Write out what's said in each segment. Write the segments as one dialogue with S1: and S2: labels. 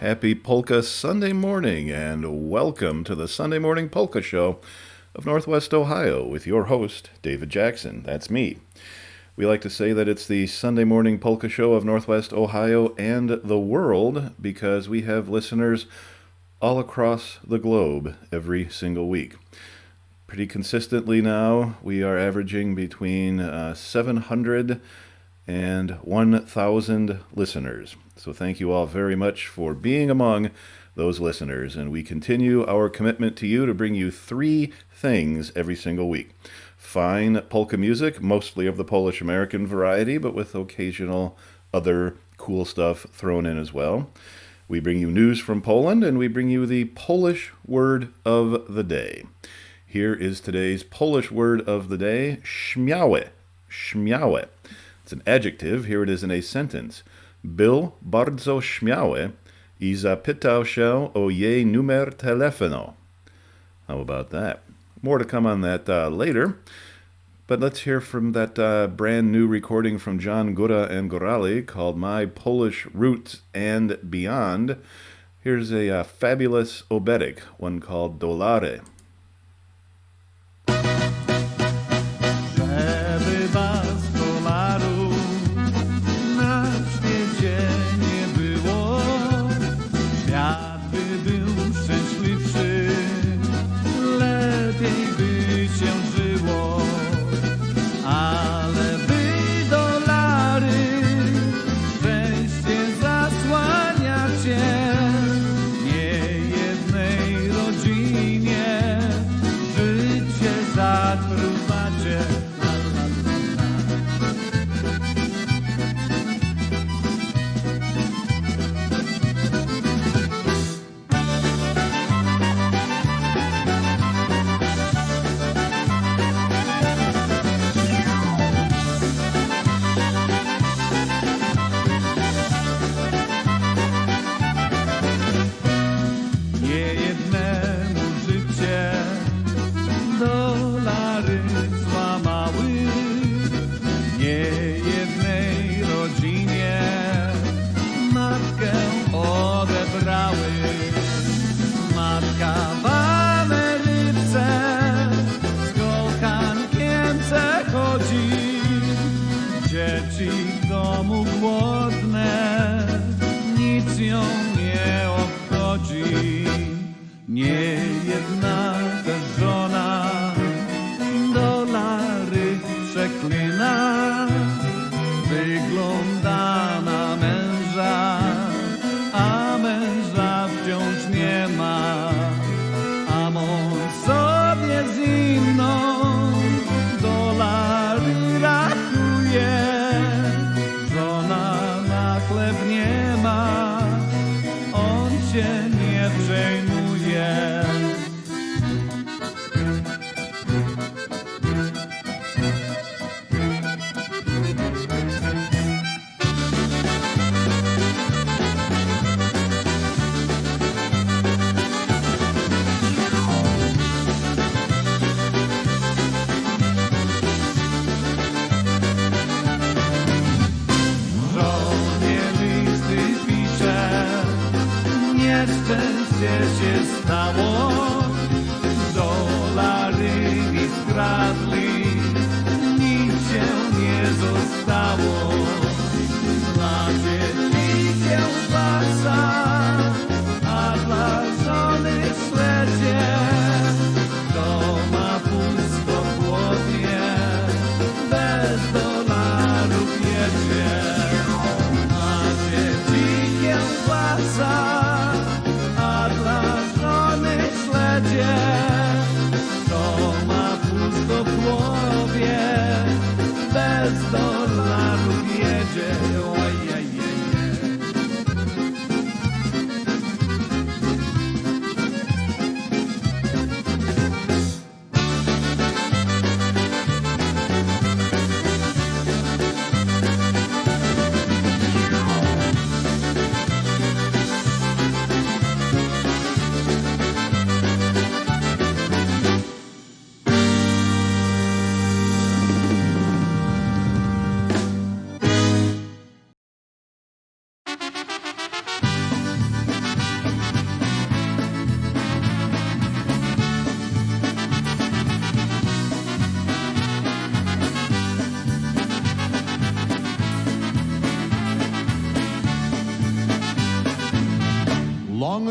S1: Happy Polka Sunday morning, and welcome to the Sunday Morning Polka Show of Northwest Ohio with your host, David Jackson. That's me. We like to say that it's the Sunday Morning Polka Show of Northwest Ohio and the world because we have listeners all across the globe every single week. Pretty consistently now, we are averaging between 700 and 1,000 listeners. So thank you all very much for being among those listeners. And we continue our commitment to you to bring you three things every single week. Fine polka music, mostly of the Polish-American variety, but with occasional other cool stuff thrown in as well. We bring you news from Poland, and we bring you the Polish word of the day. Here is today's Polish word of the day, śmiałe. Śmiałe. It's an adjective. Here it is in a sentence. Był bardzo śmiały I zapytał się o jej numer telefonu. How about that? More to come on that later. But let's hear from that brand new recording from John Góra and Gorali called My Polish Roots and Beyond. Here's a fabulous oberek, one called Dolary.
S2: Dzieci w domu głodne, nic ją nie obchodzi. Niejedna też żona dolary przeklina. Wygląda na męża, a męża wciąż nie ma. A mąż sobie z inną dolary rachuje. Żona na chleb nie ma, on się nie przejmuje. Nieszczęście się stało, dolary mi skradli, nic się nie zostało. Dla dzieci kiełbasa, a dla żony śledzie. Doma pusto chłodnie, bez dolarów jedzie. Dla dzieci kiełbasa, a dla żony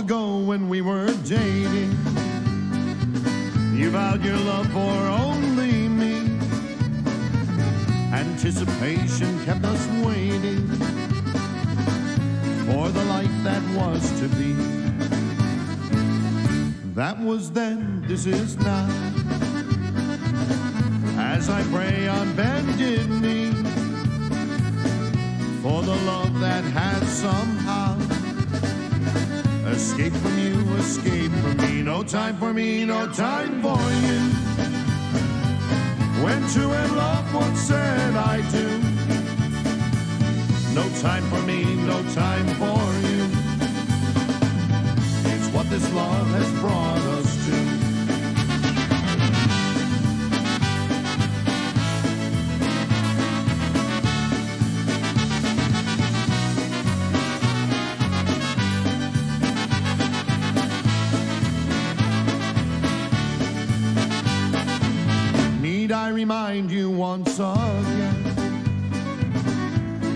S2: ago when we were dating, you vowed your love for only me. Anticipation kept us waiting for the life that was to be. That was then, this is now. As I pray on bended knee for the love that had somehow escaped from you, escaped from me. No time for me, no time for you. When true and love once said I do. No time for me, no time for you. It's what this love has brought us to. Need I remind you once again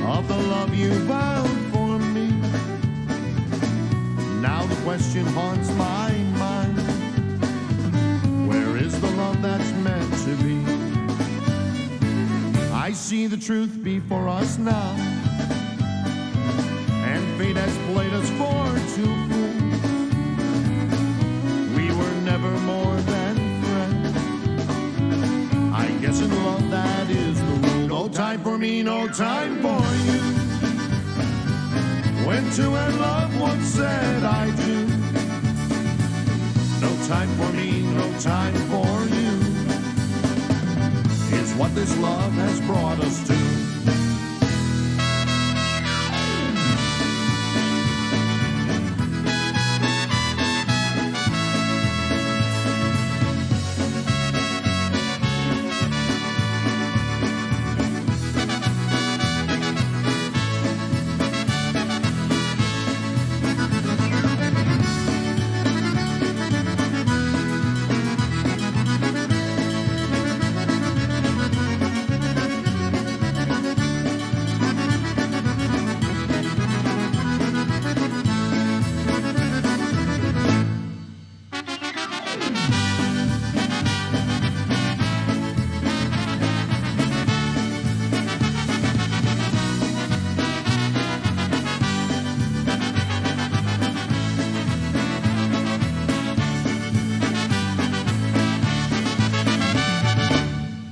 S2: of the love you vowed for me? Now the question haunts my mind. Where is the love that's meant to be? I see the truth before us now, and fate has played us for two fools. We were never more than friends. I guess in love that is the rule. No time for me, no time for you. When two and love once said I do. No time for me, no time for you. Is what this love has brought us to.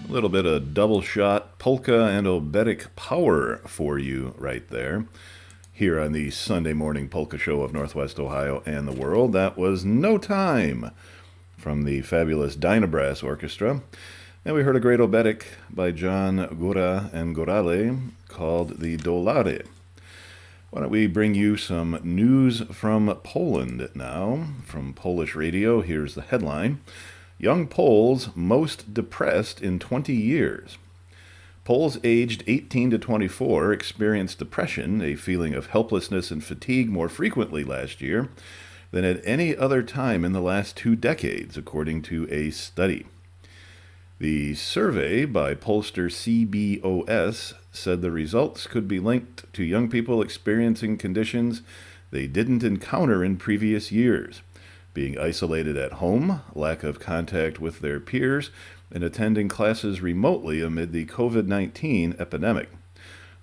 S1: A little bit of double shot polka and oberek power for you right there. Here on the Sunday morning polka show of Northwest Ohio and the world. That was No Time from the fabulous Dynabrass Orchestra. And we heard a great oberek by John Góra and Górale called the Dolary. Why don't we bring you some news from Poland now? From Polish radio, here's the headline. Young Poles most depressed in 20 years. Poles aged 18 to 24 experienced depression, a feeling of helplessness and fatigue, more frequently last year than at any other time in the last 2 decades, according to a study. The survey by pollster CBOS said the results could be linked to young people experiencing conditions they didn't encounter in previous years. Being isolated at home, lack of contact with their peers, and attending classes remotely amid the COVID-19 epidemic.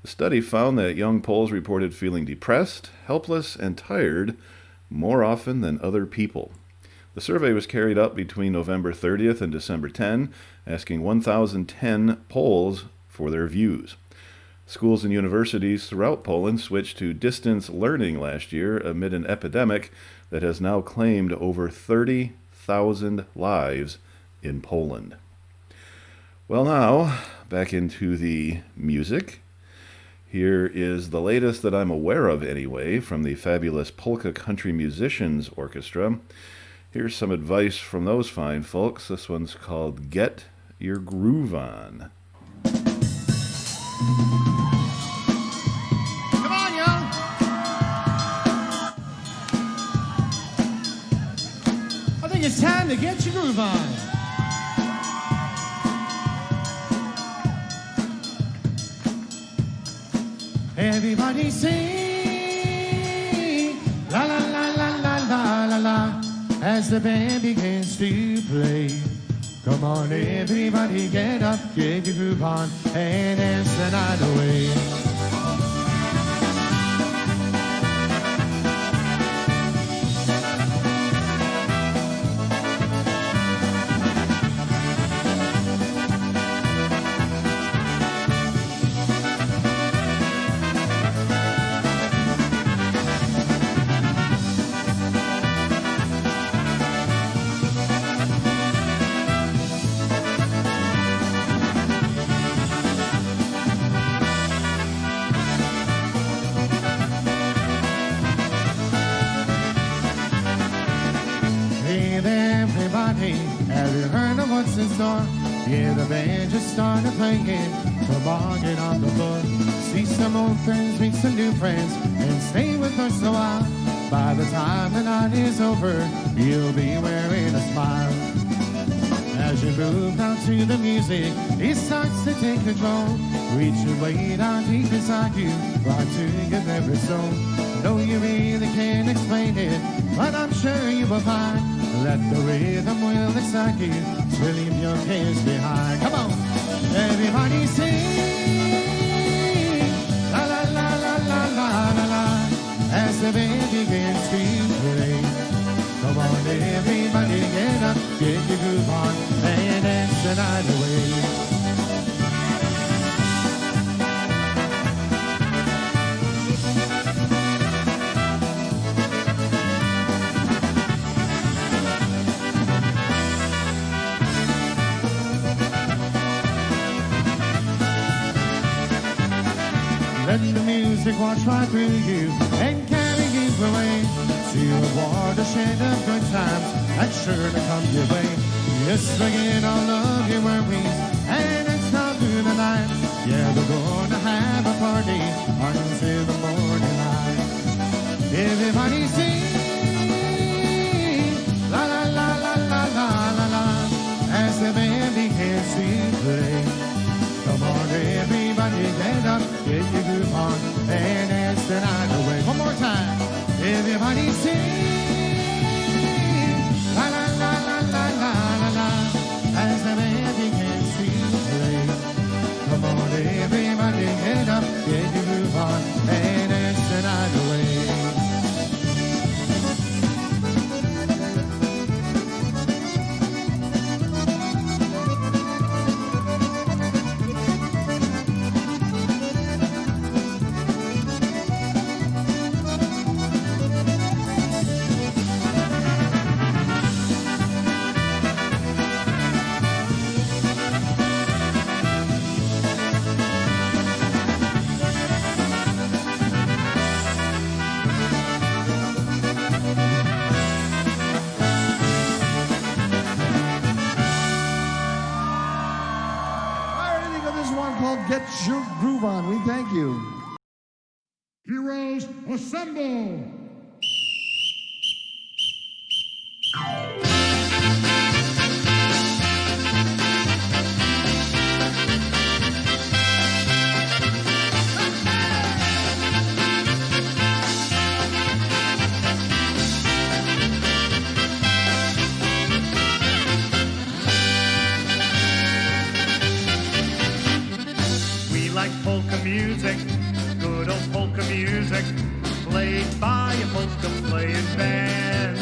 S1: The study found that young Poles reported feeling depressed, helpless, and tired more often than other people. The survey was carried out between November 30th and December 10, asking 1,010 Poles for their views. Schools and universities throughout Poland switched to distance learning last year amid an epidemic that has now claimed over 30,000 lives in Poland. Well, now, back into the music. Here is the latest that I'm aware of anyway from the fabulous Polka Country Musicians Orchestra. Here's some advice from those fine folks. This one's called Get Your Groove On.
S2: It's time to get your groove on. Everybody sing, la la la la la la. as the band begins to play. Come on, everybody, get up, get your groove on, and dance the night away. Hey there, everybody, have you heard of what's in store? Yeah, the band just started playing. Come on, get on the floor. See some old friends, meet some new friends, and stay with us a while. By the time the night is over, you'll be wearing a smile. As you move down to the music, it starts to take control. Reach your way down deep inside you, right to your very soul. No, you really can't explain it, but I'm sure you will find that the rhythm will excite you to leave your cares behind. Come on, everybody sing, la la la la la la la la, as the band begins to play. Come on, everybody, get up, get your groove on, and dance the night away. Let the music wash right through you and carry you away to a watershed of good times that's sure to come your way. Just forget all of your worries and it's down through the night. Yeah, we're gonna have a party until the morning light. Everybody sing, la la la la la la la la, as the band begins to play. Come on, everybody, get up, get your groove on, and dance the night away. One more time. Everybody sing, la la la la la la la la, as the band begins to play. Come on, everybody, get up, get your groove on, and dance the night away. Get your groove on. We thank you.
S3: Heroes, assemble!
S4: Like polka music, good old polka music, played by a polka playing band.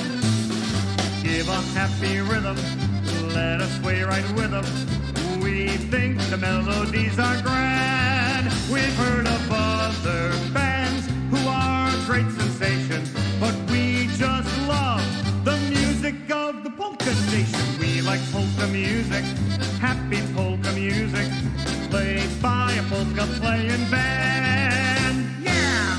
S4: Give a happy rhythm, let us sway right with them. We think the melodies are grand. We've heard of other bands who are a great sensation, but we just love the music of the polka station. We like polka music, happy polka music, played by a polka playing band. Yeah!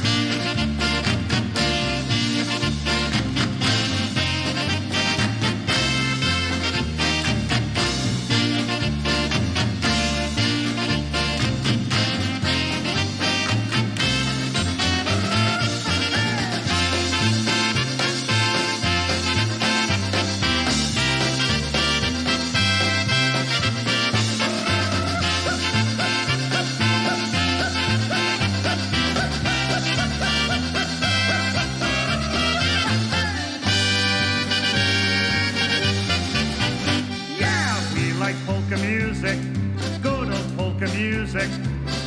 S4: music, good old polka music,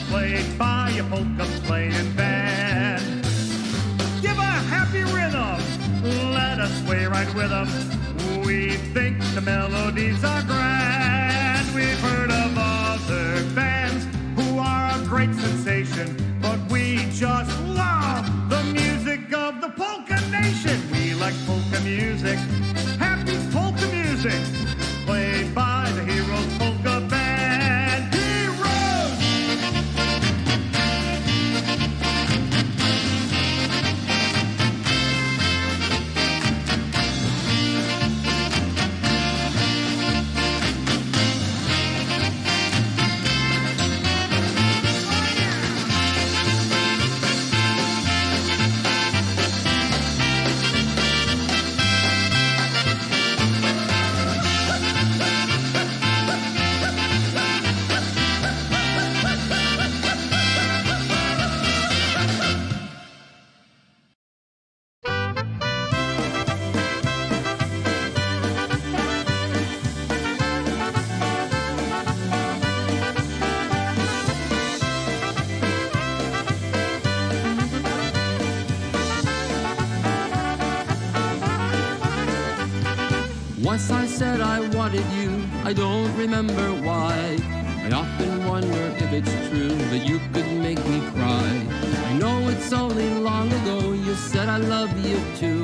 S4: played by a polka playing band. Give a happy rhythm, let us sway right with them. We think the melodies are grand. We've heard of other bands who are a great sensation, but we just love the music of the polka nation. We like polka music, happy polka music, played by the Heroes Polka Band. Heroes!
S5: Once I said I wanted you, I don't remember why. I often wonder if it's true that you could make me cry. I know it's only long ago you said I love you too,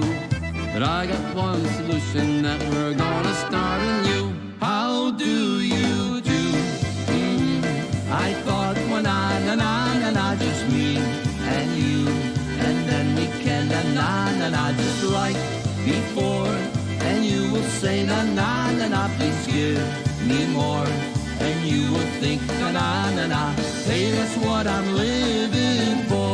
S5: but I got one solution that we're gonna start anew. How do you do? I thought, well, na, just me and you, and then we can na, just like before. And you will say, na, please give me more. And you will think, na, hey, that's what I'm living for.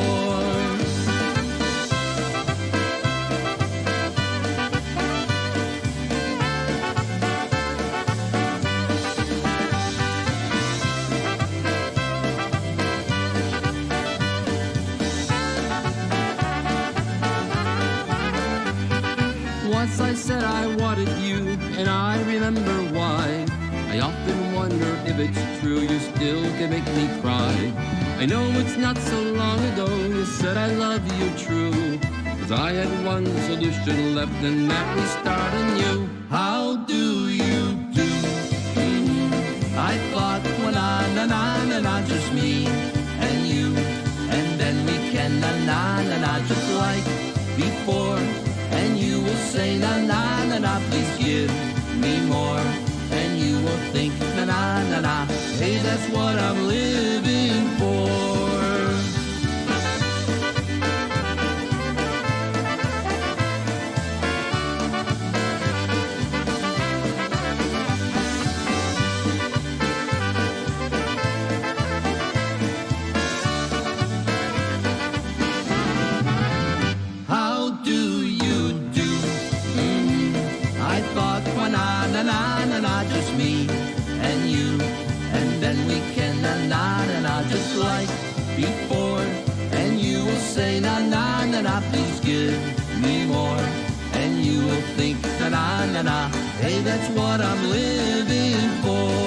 S5: Once I said I wanted you, and I remember why. I often wonder if it's true you still can make me cry. I know it's not so long ago you said I love you true, 'cause I had one solution left and that we start anew. How do you do? I thought, well, na, just me and you, and then we can na, just like before. And you will say, na, please give me more. And you will think, na, hey, that's what I'm living for. Na, just me and you, and then we can na, just like before. And you will say, na, please give me more. And you will think, na, hey, that's what I'm living for.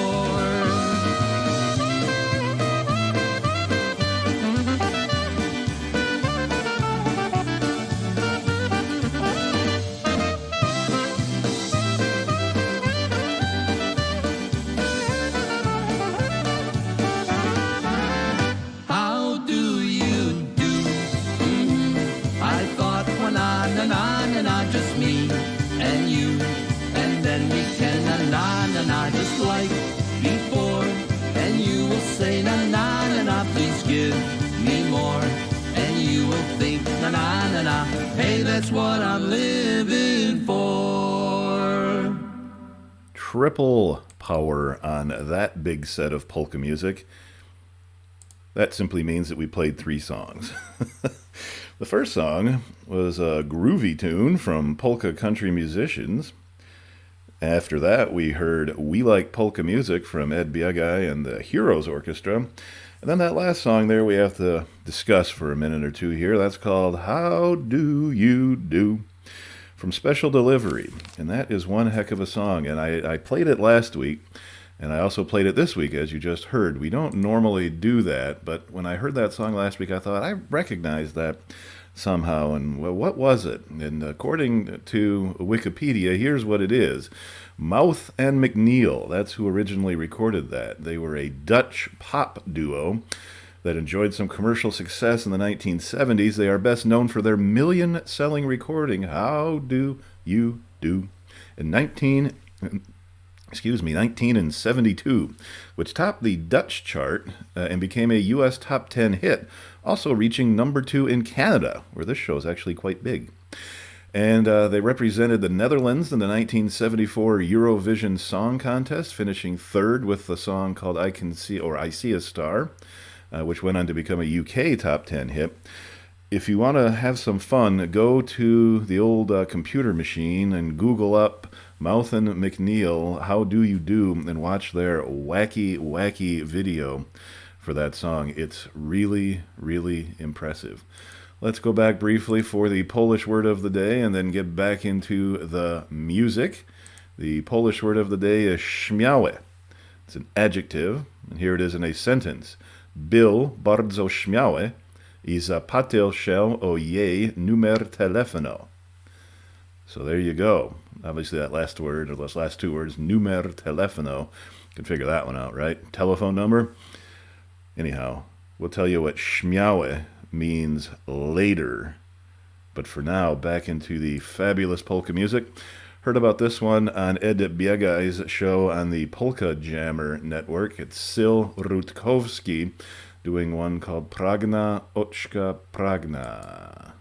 S5: Na, just me and you, and then we can na, just like before. And you will say, na, please give me more. And you will think, na, hey, that's what I'm living for.
S1: Triple power on that big set of polka music. That simply means that we played 3 songs. The first song was a groovy tune from polka country musicians. After that, we heard We Like Polka Music from Ed Biegai and the Heroes Orchestra. And then that last song there we have to discuss for a minute or two here. That's called How Do You Do from Special Delivery. And that is one heck of a song. And I played it last week. And I also played it this week, as you just heard. We don't normally do that, but when I heard that song last week, I thought I recognized that somehow. And well, what was it? And according to Wikipedia, here's what it is. Mouth and McNeil, that's who originally recorded that. They were a Dutch pop duo that enjoyed some commercial success in the 1970s. They are best known for their million-selling recording, How Do You Do, in 1972, which topped the Dutch chart and became a U.S. top 10 hit, also reaching number 2 in Canada, where this show is actually quite big. And they represented the Netherlands in the 1974 Eurovision Song Contest, finishing third with the song called I See a Star, which went on to become a UK top 10 hit. If you want to have some fun, go to the old computer machine and Google up Mouth and McNeil, How Do You Do, and watch their wacky video for that song. It's really, really impressive. Let's go back briefly for the Polish word of the day and then get back into the music. The Polish word of the day is śmiałe. It's an adjective, and here it is in a sentence. Był bardzo śmiały I zapytał się o jej numer telefonu. So there you go. Obviously that last word, or those last two words, numer telefonu, you can figure that one out, right? Telephone number. Anyhow, we'll tell you what śmiałe means later. But for now, back into the fabulous polka music. Heard about this one on Ed Biegai's show on the Polka Jammer Network. It's Sil Rutkowski doing one called Pragna Oczka Pragna.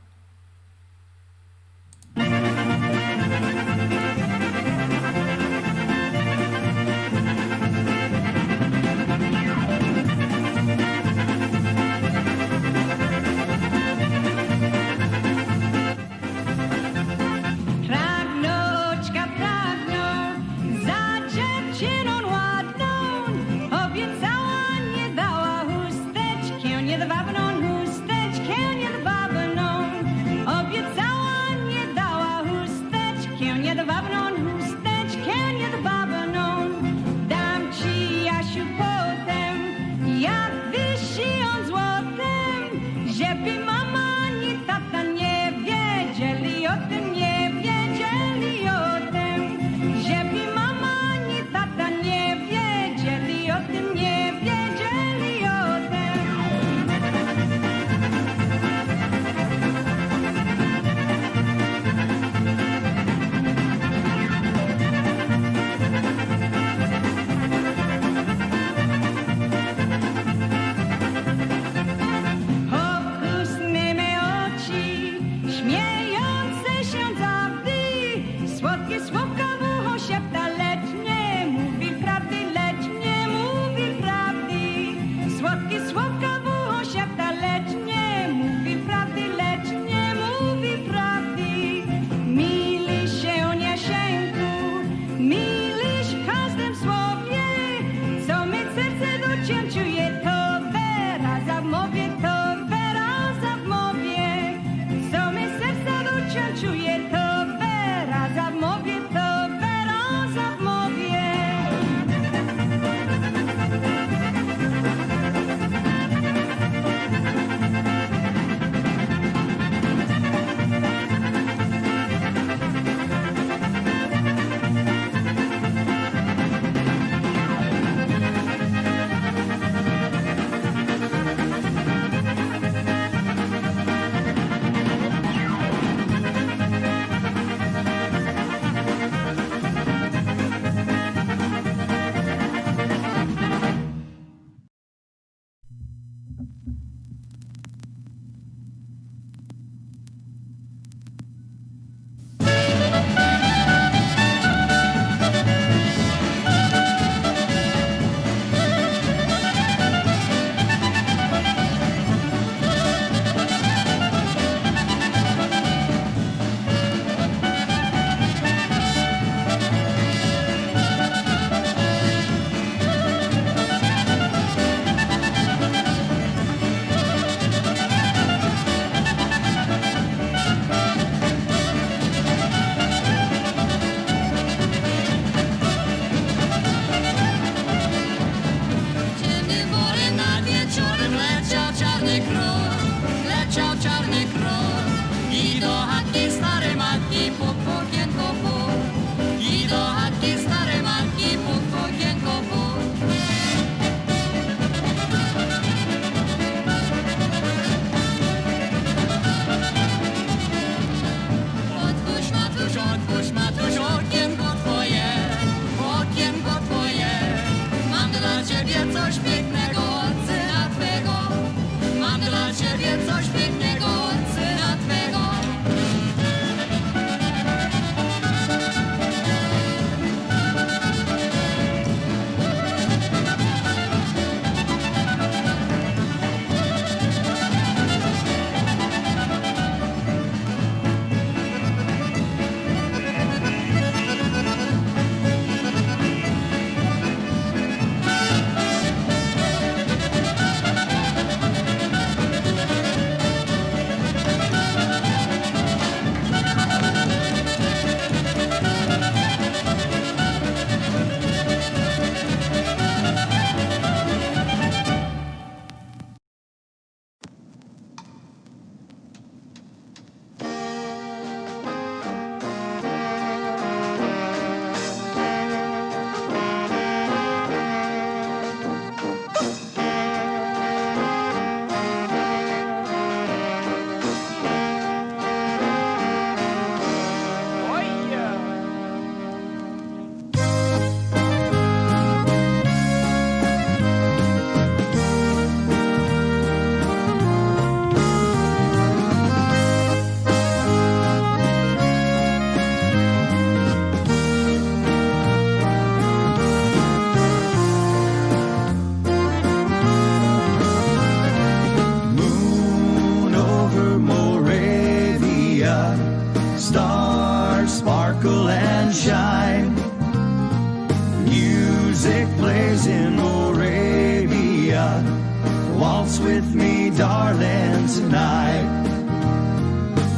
S6: with me, darling, tonight.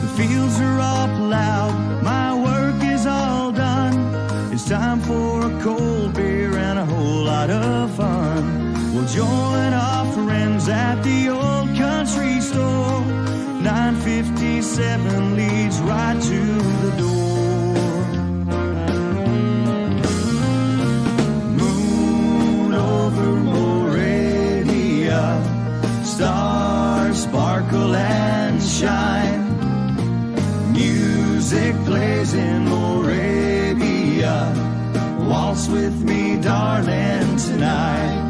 S6: The fields are all plowed, my work is all done. It's time for a cold beer and a whole lot of fun. We'll join our friends at the old country store. 957 leads right to the door. Moon over Moravia, stars sparkle and shine. Music plays in Moravia. Waltz with me, darling, tonight.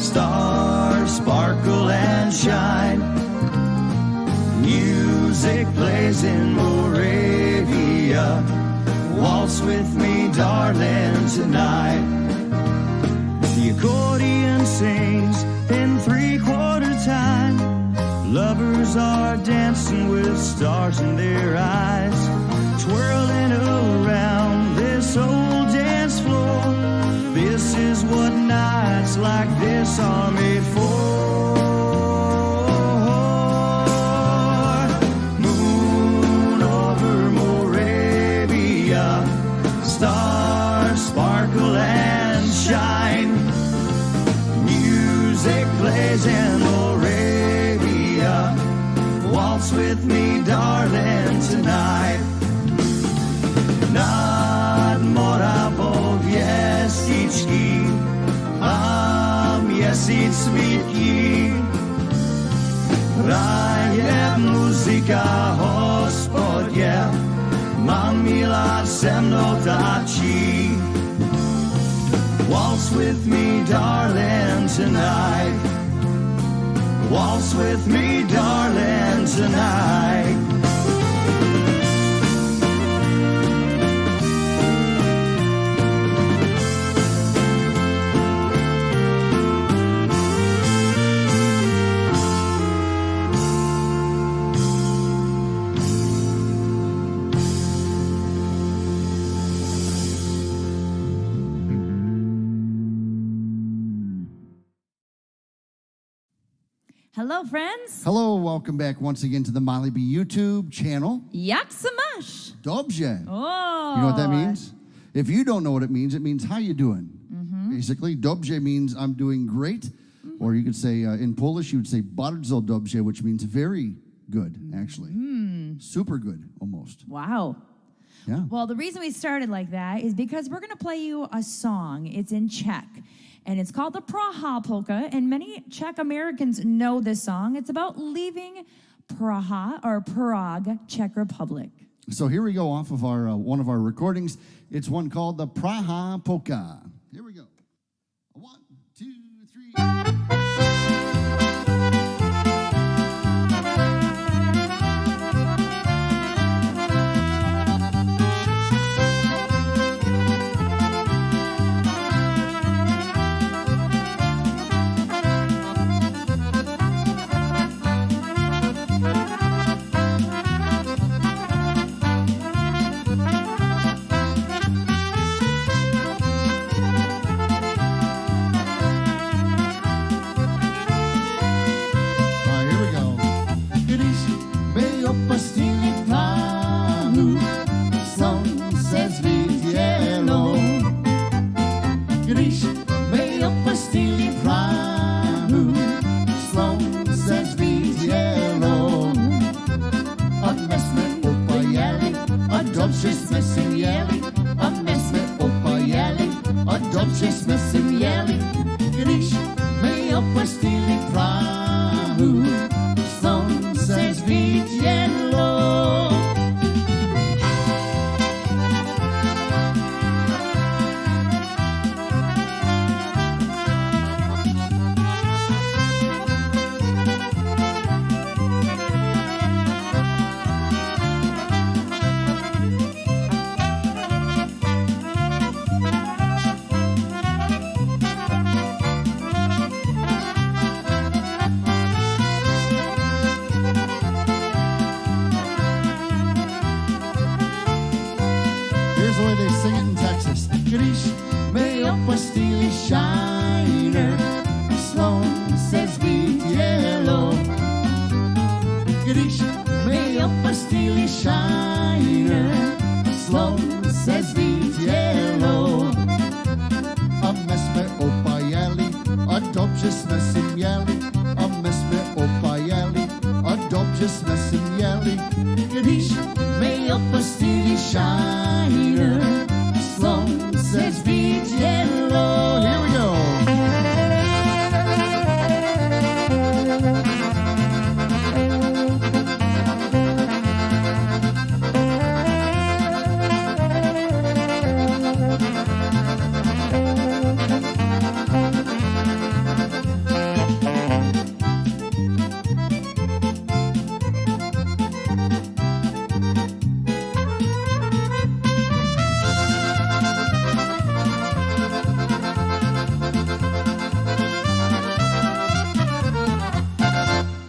S6: Stars sparkle and shine. Music plays in Moravia. Waltz with me, darling, tonight. The accordion sings in 3/4 time. Lovers are dancing with stars in their eyes, twirling around this old dance floor. This is what nights like this are made for. Moon over Moravia, stars sparkle and shine. Music plays in Moravia. Waltz with me, darling, tonight. Nad Moravou Věstičky, a měsícvítky. Hraje muzika, Hospodě, mám milá se mnou táčí. Waltz with me, darling, tonight. Waltz with me, darling, tonight.
S7: Hello, friends.
S2: Hello, welcome back once again to the Molly B YouTube channel.
S7: Jak se máš?
S2: Dobře.
S7: Oh.
S2: You know what that means? If you don't know what it means how you doing? Basically, dobře means I'm doing great. Or you could say, in Polish, you would say bardzo dobrze, which means very good, actually. Super good, almost.
S7: Wow.
S2: Yeah.
S7: Well, the reason we started like that is because we're going to play you a song. It's in Czech, and it's called the Praha Polka, and many Czech Americans know this song. It's about leaving Praha, or Prague, Czech Republic.
S2: So here we go off of our one of our recordings. It's one called the Praha Polka. Here we go. 1, 2, 3. shiner. Slow says widzielo. A myśmy opajali, a dobrześmy się mieli. A myśmy opajali, a dobrześmy się mieli. Kiedyś my opuścili shiner. Slow says widzielo. Here we go.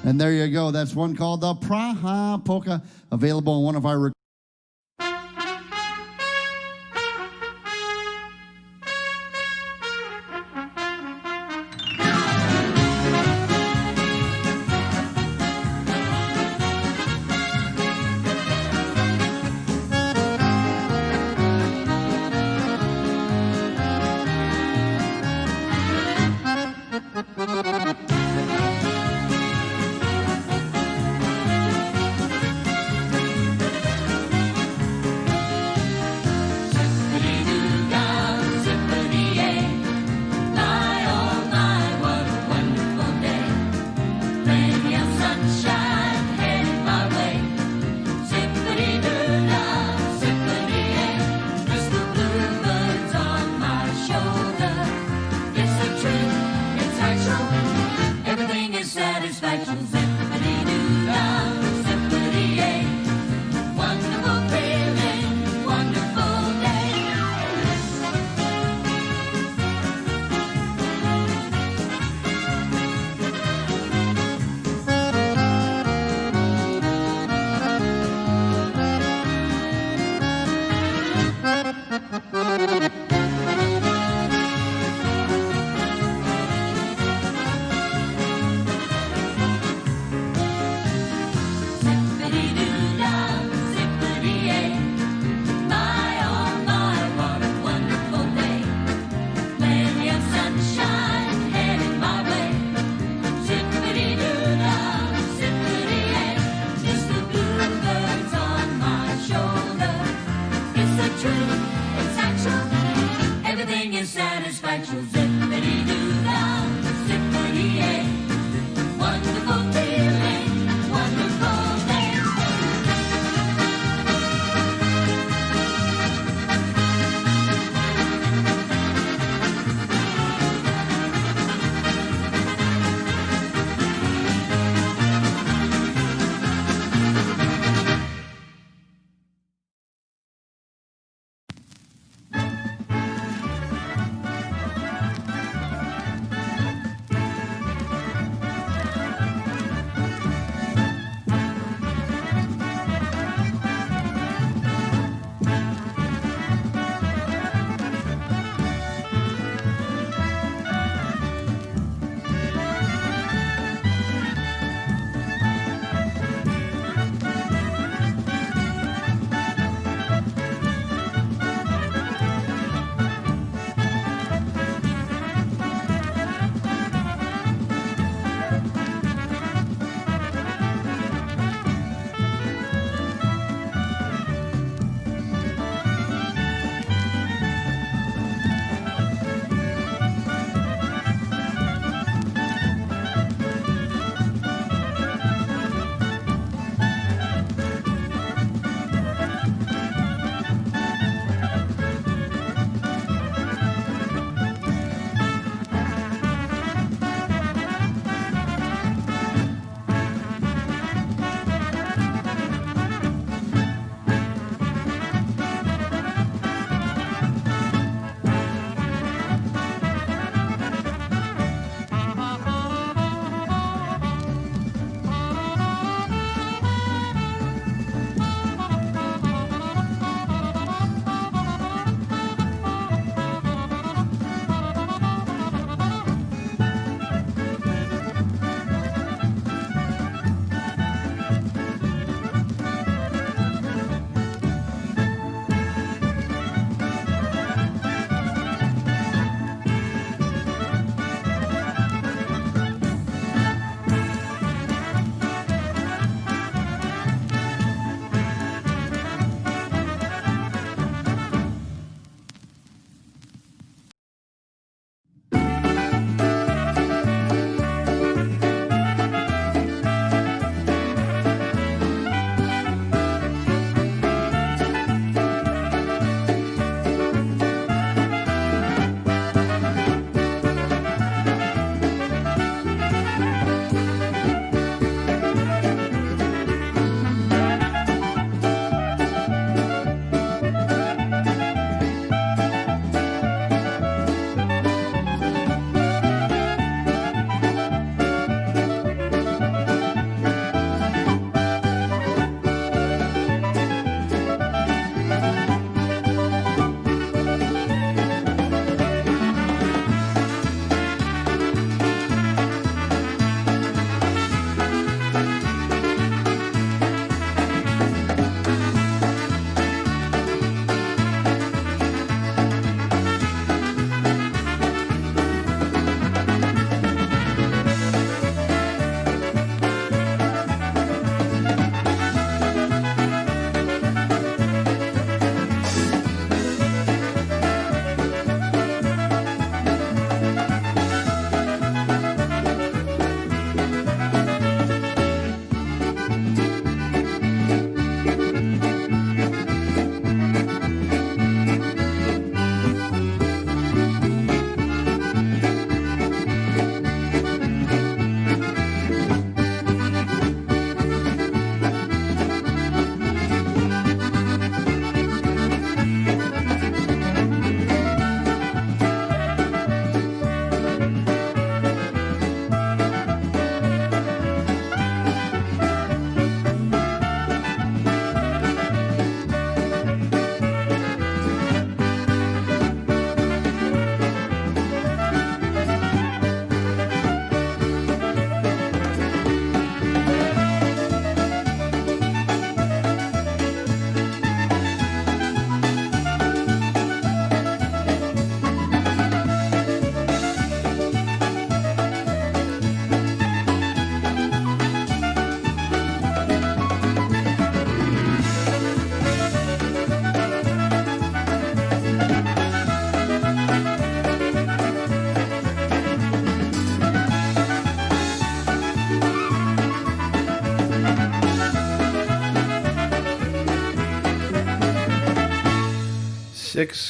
S2: And there you go. That's one called the Praha Polka, available on one of our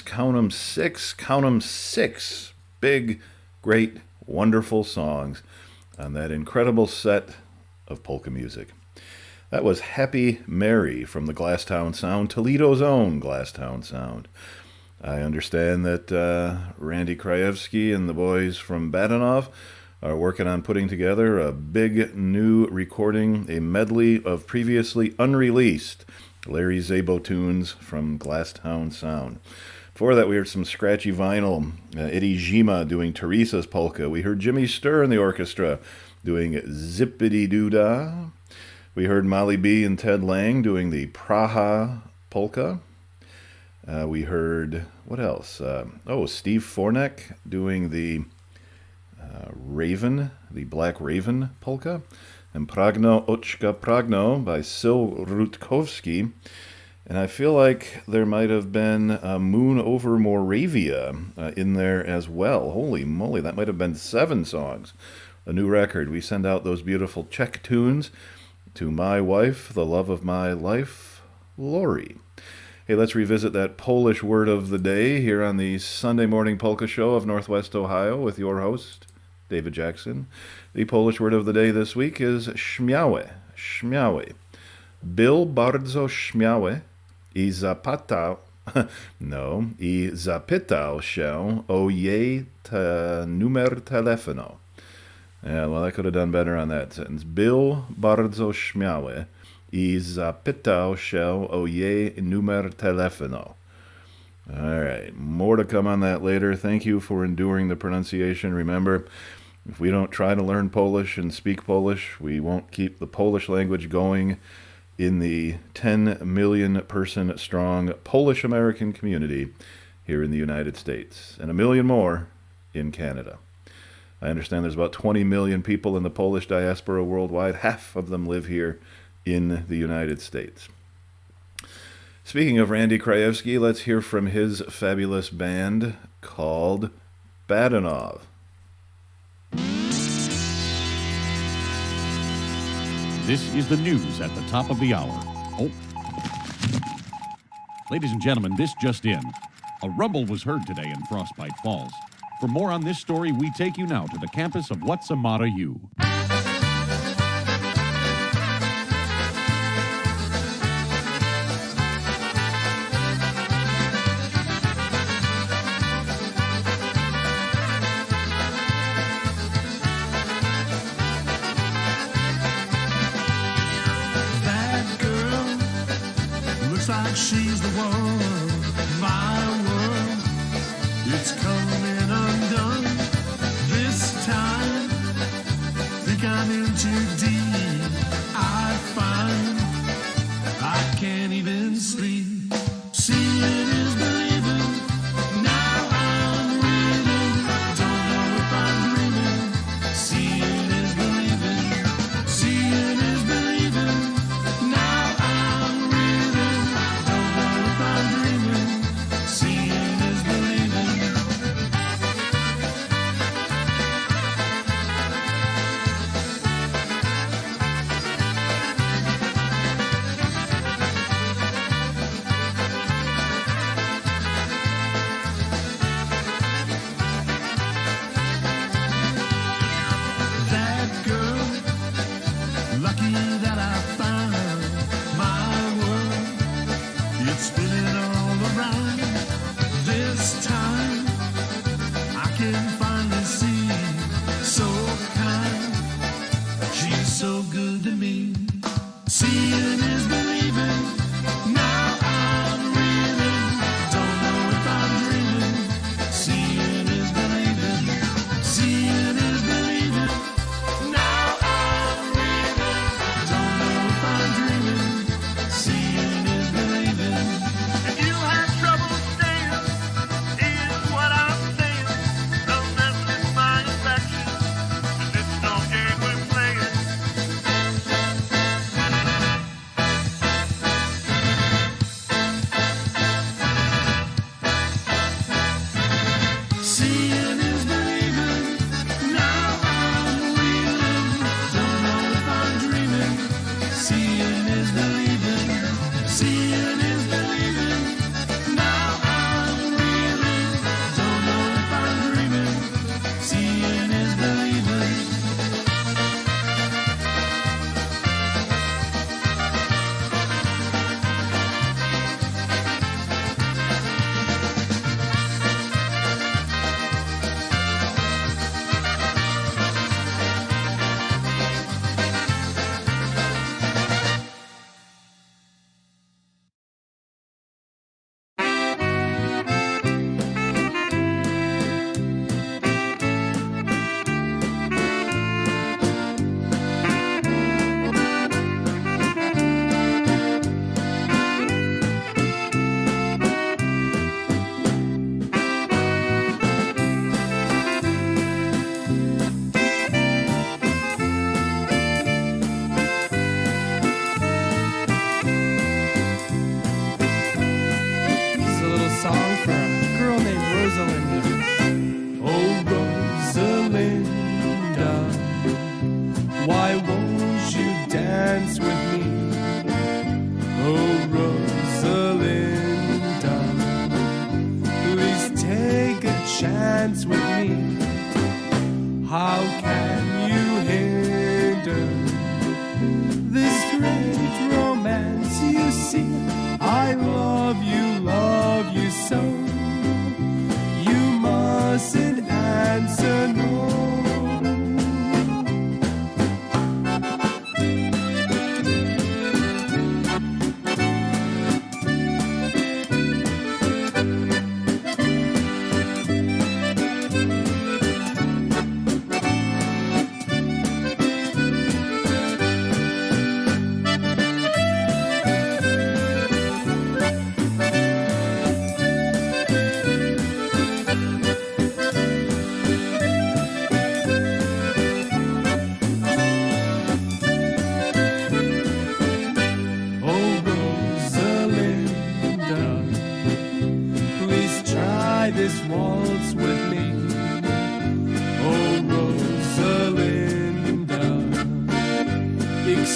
S1: count 'em, six big, great, wonderful songs on that incredible set of polka music. That was Happy Mary from the Glasstown Sound, Toledo's own Glasstown Sound. I understand that Randy Krajewski and the boys from Badenov are working on putting together a big new recording, a medley of previously unreleased Larry Zabo tunes from Glasstown Sound. Before that, we heard some scratchy vinyl, Eddie Zima doing Teresa's Polka. We heard Jimmy Sturr and the orchestra doing Zippity Doo Dah. We heard Molly B and Ted Lang doing the Praha Polka. We heard, what else? Steve Fornek doing the Raven, the Black Raven Polka. And Pragno Oczka Pragno by Sil Rutkowski. And I feel like there might have been Moon Over Moravia in there as well. Holy moly, that might have been 7 songs. A new record. We send out those beautiful Czech tunes to my wife, the love of my life, Lori. Hey, let's revisit that Polish word of the day here on the Sunday Morning Polka Show of Northwest Ohio with your host, David Jackson. The Polish word of the day this week is śmiałe. Śmiałe. Był bardzo śmiały i zapytał się o jej numer telefonu. Yeah, well, I could have done better on that sentence. Był bardzo śmiały i zapytał się o jej numer telefonu. All right, more to come on that later. Thank you for enduring the pronunciation. Remember, if we don't try to learn Polish and speak Polish, we won't keep the Polish language going in the 10 million person strong Polish American community here in the United States, and 1 million more in Canada. I understand there's about 20 million people in the Polish diaspora worldwide. Half of them live here in the United States. Speaking of Randy Krajewski, let's hear from his fabulous band called Badenov.
S8: This is the news at the top of the hour. Oh. Ladies and gentlemen, this just in. A rumble was heard today in Frostbite Falls. For more on this story, we take you now to the campus of What's Amata U.
S6: Like she's the one, my world, it's coming undone. This time, think I'm in too deep. I find I can't even sleep. Seeing is believing. Now I'm reeling. Don't know if I'm dreaming. Seeing is believing. Seeing is believing. Now I'm reeling. Don't know if I'm dreaming. Seeing is believing. That girl, lucky that I found my world. It's spinning all around. This time I can finally see. So kind, she's so good to me. Seeing is believing. Now I'm reeling. Don't know if I'm dreaming. Seeing is believing. Seeing is believing. Now I'm reeling. Don't know if I'm dreaming. Seeing is believing.
S4: If you have trouble staying, is what I'm saying. Don't mess with my affection, 'cause it's no game we're playing.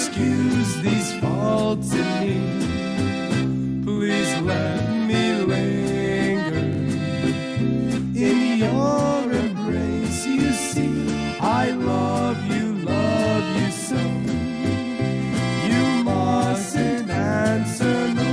S9: excuse these faults in me. Please let me linger in your embrace. You see, I love you so. You mustn't answer no.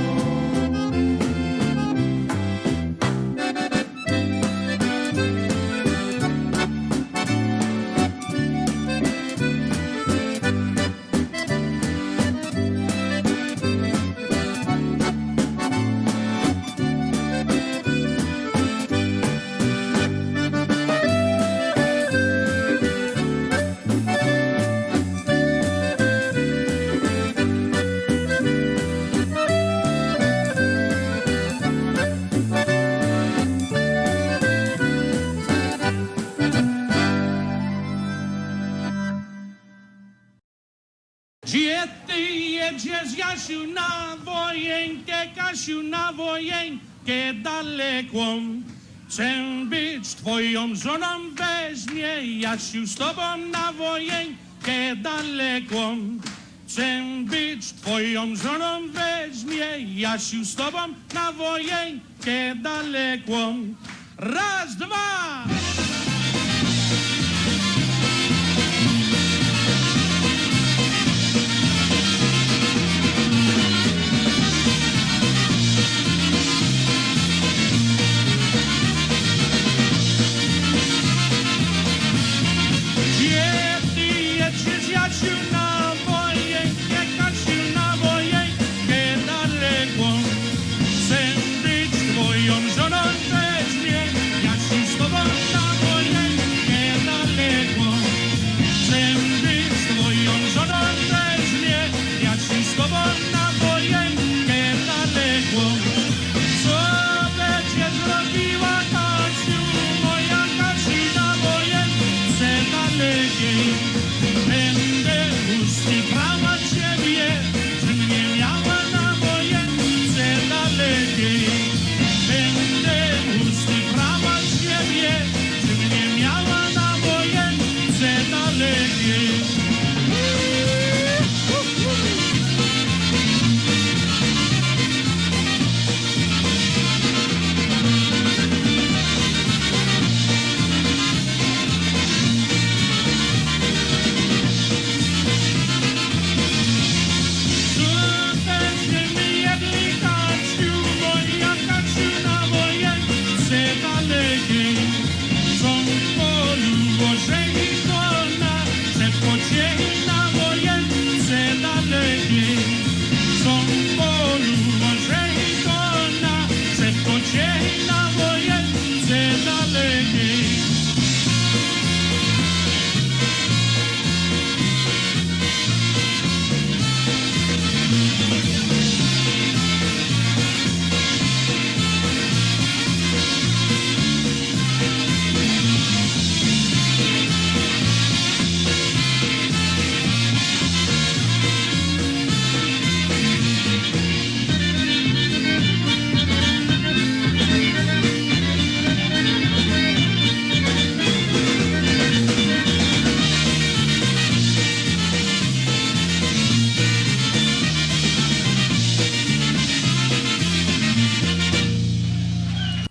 S10: Gdzie ty jedziesz, Jasiu, na wojenkę, Kasiu, na wojenkę daleką? Chcę być twoją żoną, weźmie Jasiu z tobą na wojenkę daleką. Chcę być twoją żoną, weźmie Jasiu z tobą na wojenkę daleką. Raz, dwa!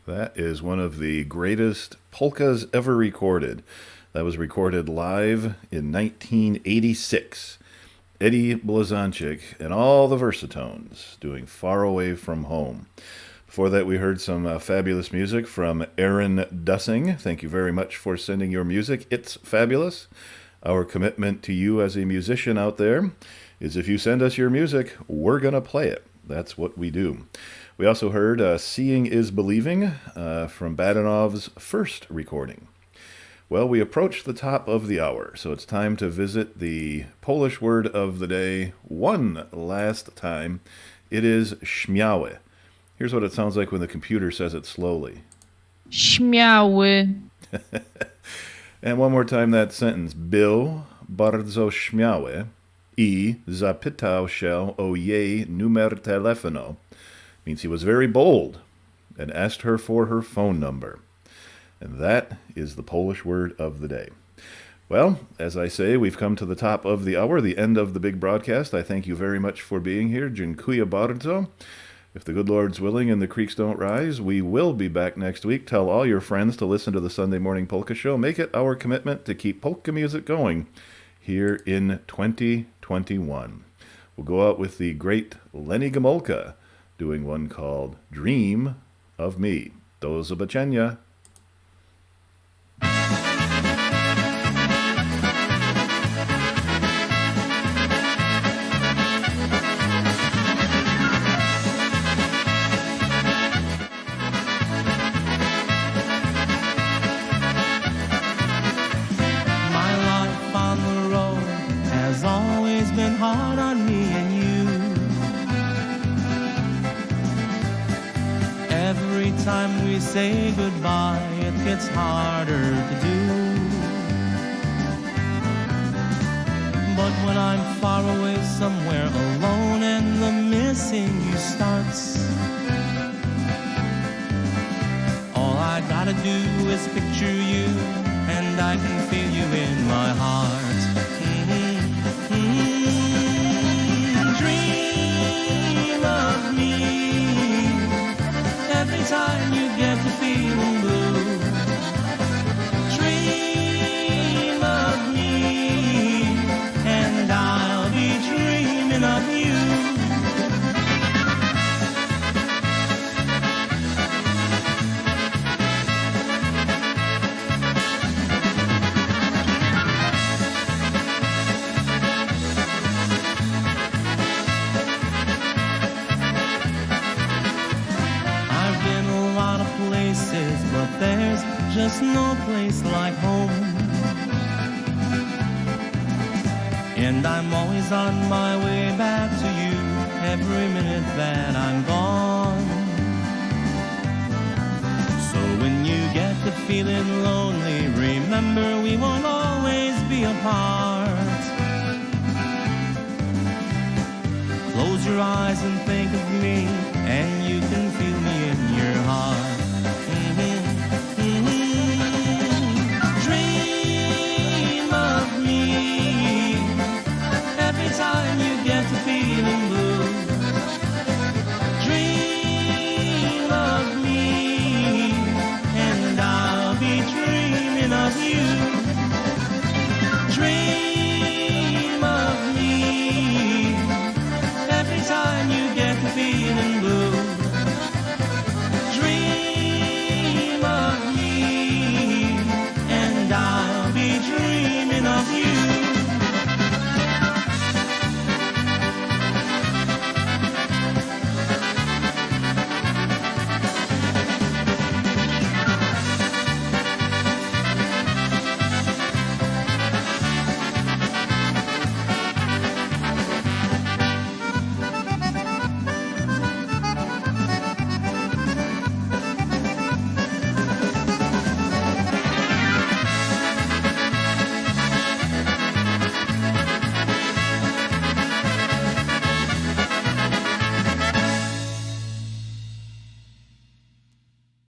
S1: That is one of the greatest polkas ever recorded. That was recorded live in 1986. Eddie Blazonczyk and all the Versatones doing Far Away From Home. Before that, we heard some fabulous music from Aaron Dussing. Thank you very much for sending your music. It's fabulous. Our commitment to you as a musician out there is if you send us your music, we're going to play it. That's what we do. We also heard Seeing is Believing from Badanov's first recording. Well, we approach the top of the hour, so it's time to visit the Polish word of the day one last time. It is śmiały. Here's what it sounds like when the computer says it slowly.
S11: Śmiały.
S1: And one more time that sentence. Był bardzo śmiały I zapytał się o jej numer telefonu. Means he was very bold and asked her for her phone number. And that is the Polish word of the day. Well, as I say, we've come to the top of the hour, the end of the big broadcast. I thank you very much for being here. Dziękuję bardzo. If the good Lord's willing and the creeks don't rise, we will be back next week. Tell all your friends to listen to the Sunday Morning Polka Show. Make it our commitment to keep polka music going here in 2021. We'll go out with the great Lenny Gomulka doing one called Dream of Me. Do zobaczenia.
S6: Been hard on me and you. Every time we say goodbye, it gets harder to do. But when I'm far away somewhere alone and the missing you starts, all I gotta do is picture you and I can feel you in my heart. Every time you get to feeling blue, dream of me, and I'll be dreaming of you. But there's just no place like home. And I'm always on my way back to you every minute that I'm gone. So when you get to feeling lonely, remember we won't always be apart. Close your eyes and think of me, and you can feel me in your heart.